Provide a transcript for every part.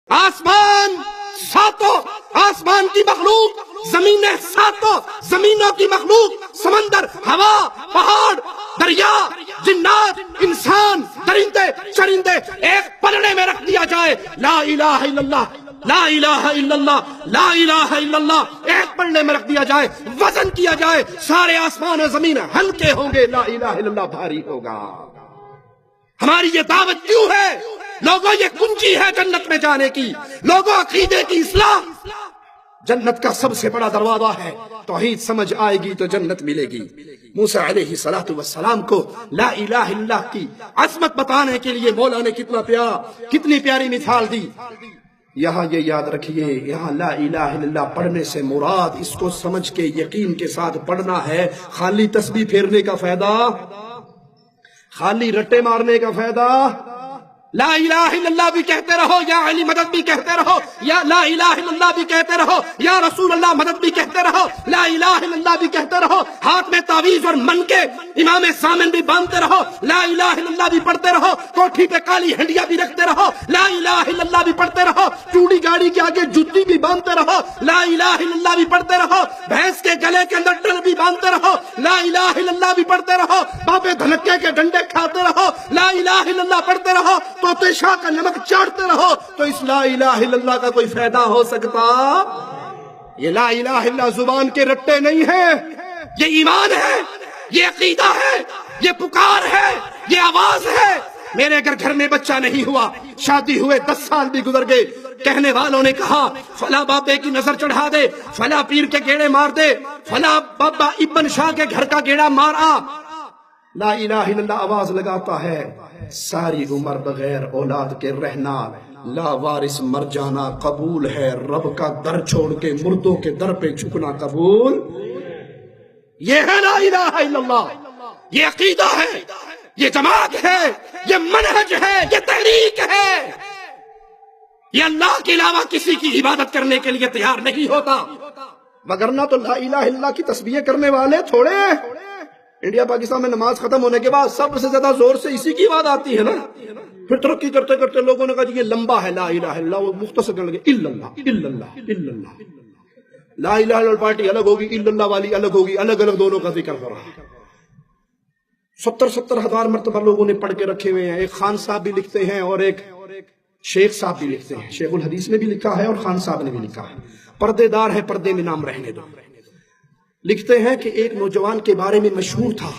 آسمان ساتوں آسمان کی مخلوق، زمینیں ساتوں زمینوں کی مخلوق، سمندر، ہوا، پہاڑ، دریا، جنات، انسان، درندے، چرندے ایک پلڑے میں رکھ دیا جائے، لا الہ الا اللہ، لا الہ الا اللہ، لا الہ الا اللہ ایک پلڑے میں رکھ دیا جائے، وزن کیا جائے، سارے آسمان اور زمین ہلکے ہوں گے، لا الہ الا اللہ بھاری ہوگا۔ ہماری یہ دعوت کیوں ہے؟ لوگوں یہ کنجی ہے جنت میں جانے کی، لوگوں عقیدے کی اصلاح جنت کا سب سے بڑا دروازہ ہے۔ توحید سمجھ آئے گی تو جنت ملے گی۔ موسیٰ علیہ السلام کو لا الہ الا اللہ کی عظمت بتانے کے لیے مولا نے کتنی پیاری مثال دی۔ یہاں یہ یاد رکھیے، یہاں لا الہ الا اللہ پڑھنے سے مراد اس کو سمجھ کے یقین کے ساتھ پڑھنا ہے۔ خالی تسبیح پھیرنے کا فائدہ، خالی رٹے مارنے کا فائدہ، لا الہ الا اللہ بھی کہتے رہو، یا علی مدد بھی کہتے رہو، یا لا الہ الا اللہ بھی کہتے رہو، یا رسول اللہ مدد بھی کہتے رہو، لا الہ الا اللہ بھی کہتے رہو، ہاتھ میں تعویذ اور من کے امام سامن بھی باندھتے رہو، لا الہ الا اللہ بھی پڑھتے رہو، کوٹھی پہ کالی ہنڈیا بھی رکھتے رہو، لا الہ الا اللہ بھی پڑھتے رہو، ٹوڑی گاڑی کے آگے جوتی بھی باندھتے رہو، لا الہ الا اللہ بھی پڑھتے رہو، بھینس کے گلے کے اندر ڈر بھی باندھتے رہو، لا الہ الا اللہ بھی پڑھتے رہو، بابے دھنکے کے ڈنڈے کھاتے رہو، لا الہ الا اللہ پڑھتے رہو، طوطے شاہ کا نمک چاٹتے رہو، تو اس لا الہ الا اللہ کا کوئی فائدہ ہو سکتا؟ یہ لا الہ الا اللہ زبان کے رٹے نہیں ہیں، یہ ایمان ہے، یہ عقیدہ ہے، یہ پکار ہے، یہ آواز ہے۔ میرے اگر گھر میں بچہ نہیں ہوا، شادی ہوئے 10 سال بھی گزر گئے، کہنے والوں نے کہا فلاں بابے کی نظر چڑھا دے، فلاں پیر کے گیڑے مار دے، فلاں بابا ابن شاہ کے گھر کا گیڑا مار آ، لا الہ الا اللہ آواز لگاتا ہے، ساری عمر بغیر اولاد کے رہنا، لا وارث مر جانا قبول ہے، رب کا در چھوڑ کے مردوں کے در پہ جھکنا قبول۔ یہ ہے لا الہ الا اللہ، یہ عقیدہ ہے، یہ جماعت ہے، یہ منہج ہے، یہ تحریک ہے۔ یہ اللہ کے علاوہ کسی کی عبادت کرنے کے لیے تیار نہیں ہوتا، مگر نہ تو لا الہ الا اللہ کی تسبیح کرنے والے تھوڑے ہیں۔ انڈیا پاکستان میں نماز ختم ہونے کے بعد سب سے زیادہ زور سے اسی کی بات آتی ہے نا، پھر ترقی کرتے کرتے لوگوں نے کہا جی یہ لمبا ہے لا الہ الا اللہ، وہ مختصر کرنے لگے الا اللہ الا اللہ الا اللہ، لا الہ الا اللہ پارٹی الگ ہوگی، الا اللہ والی الگ ہوگی، الگ الگ دونوں کا ذکر ہو رہا ہے۔ 70 ہزار مرتبہ لوگوں نے پڑھ کے رکھے ہوئے ہیں۔ ایک خان صاحب بھی لکھتے ہیں اور ایک شیخ صاحب بھی لکھتے ہیں، شیخ الحدیث نے بھی لکھا ہے اور خان صاحب نے بھی لکھا ہے، پردے دار ہے پردے میں نام رہنے دو۔ لکھتے ہیں کہ ایک نوجوان کے بارے میں مشہور تھا،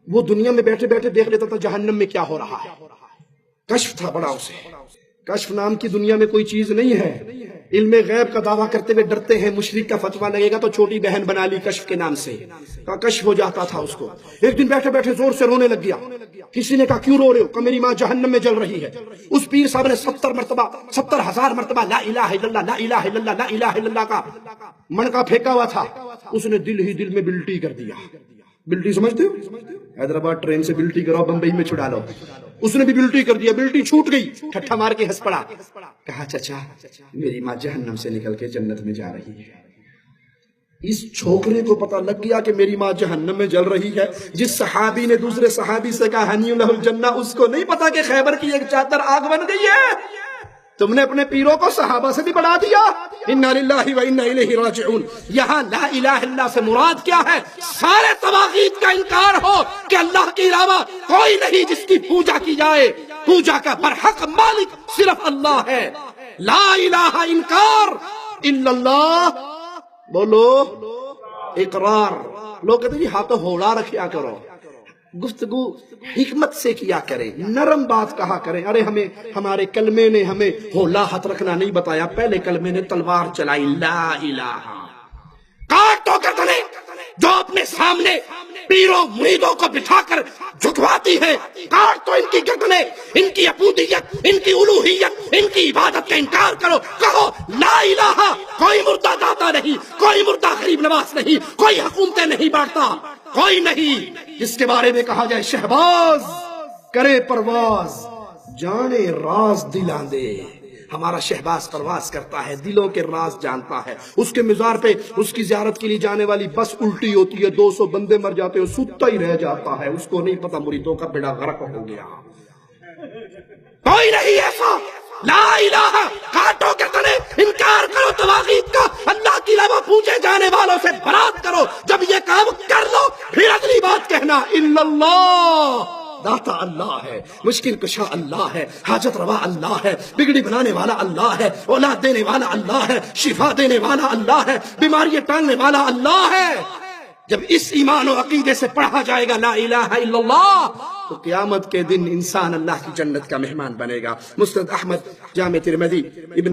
وہ دنیا میں بیٹھے بیٹھے دیکھ لیتا تھا جہنم میں کیا ہو رہا ہے، کشف تھا بڑا اسے۔ کشف نام کی دنیا میں کوئی چیز نہیں ہے، علم غیب کا دعویٰ کرتے ہوئے ڈرتے ہیں مشرک کا فتویٰ لگے گا تو چھوٹی بہن بنا لی کشف کے نام سے، کشف ہو جاتا تھا اس کو۔ ایک دن بیٹھے بیٹھے زور سے رونے لگ گیا، کسی نے کہا کیوں رو رہے ہو؟ کہ میری ماں جہنم میں جل رہی ہے۔ اس پیر صاحب نے 70,000 مرتبہ لا الہ الا اللہ لا الہ الا اللہ لا الہ الا اللہ کا منقا پھینکا ہوا تھا، اس نے دل ہی دل میں بلٹی کر دیا۔ بلٹی سمجھتے ہو؟ حیدرآباد ٹرین سے بلٹی کرو، بمبئی میں چھڑا لو۔ اس نے بھی بلٹی کر دیا، بلٹی چھوٹ گئی، ٹھٹھا مار کے ہنس پڑا، کہا چچا میری ماں جہنم سے نکل کے جنت میں جا رہی ہے۔ اس چھوکرے کو پتہ لگ گیا کہ میری ماں جہنم میں جل رہی ہے۔ جس صحابی نے دوسرے صحابی سے کہا ہنی لہ الجنہ، اس کو نہیں پتا کہ خیبر کی ایک چادر آگ بن گئی ہے۔ تم نے اپنے پیروں کو صحابہ سے بھی بڑھا دیا۔ انا للہ و انا الیہ راجعون۔ یہاں لا الہ الا اللہ سے مراد کیا ہے؟ سارے طواغیت کا انکار ہو کہ اللہ کے علاوہ کوئی نہیں جس کی پوجا کی جائے، پوجا کا برحق مالک صرف اللہ ہے۔ لا الہ انکار الا اللہ، بولو اقرار۔ لوگ کہتے ہیں جی ہاتھوں ہوڑا رکھیا کرو، گفتگو حکمت سے کیا کریں، نرم بات کہا کریں۔ ارے ہمیں ہمارے کلمے نے ہمیں ہولا ہاتھ رکھنا نہیں بتایا، پہلے کلمے نے تلوار چلائی، لا الہ۔ کاٹ تو گردنیں جو اپنے سامنے پیروں مریدوں کو بٹھا کر جھکواتی ہے، کاٹ تو ان کی گردنیں، ان کی عبودیت، ان کی الوہیت، ان کی عبادت کا انکار کرو۔ کہو لا الہ، کوئی مردہ داتا نہیں، کوئی مردہ غریب نواز نہیں، کوئی حکومتیں نہیں بانٹتا، کوئی نہیں جس کے بارے میں کہا جائے شہباز کرے پرواز جانے راز دلاں دے۔ ہمارا شہباز پرواز کرتا ہے، دلوں کے راز جانتا ہے۔ اس کے مزار پہ اس کی زیارت کے لیے جانے والی بس الٹی ہوتی ہے، 200 بندے مر جاتے ہیں، سوتا ہی رہ جاتا ہے، اس کو نہیں پتا مریدوں کا بیڑا غرق ہو گیا۔ کوئی نہیں ایسا، لا الہ۔ کاٹو والوں سے برات کرو. جب یہ کام کر لو پھر اگلی بات کہنا الا اللہ. داتا اللہ ہے، مشکل کشا اللہ ہے، حاجت روا اللہ ہے، بگڑی بنانے والا اللہ ہے، اولاد دینے والا اللہ ہے، شفا دینے والا اللہ ہے، بیماریاں ٹالنے والا اللہ ہے. جب اس ایمان و عقیدے سے پڑھا جائے گا لا الہ الا اللہ تو قیامت کے دن انسان اللہ کی جنت کا مہمان بنے گا. مسند احمد، جامع ترمذی، ابن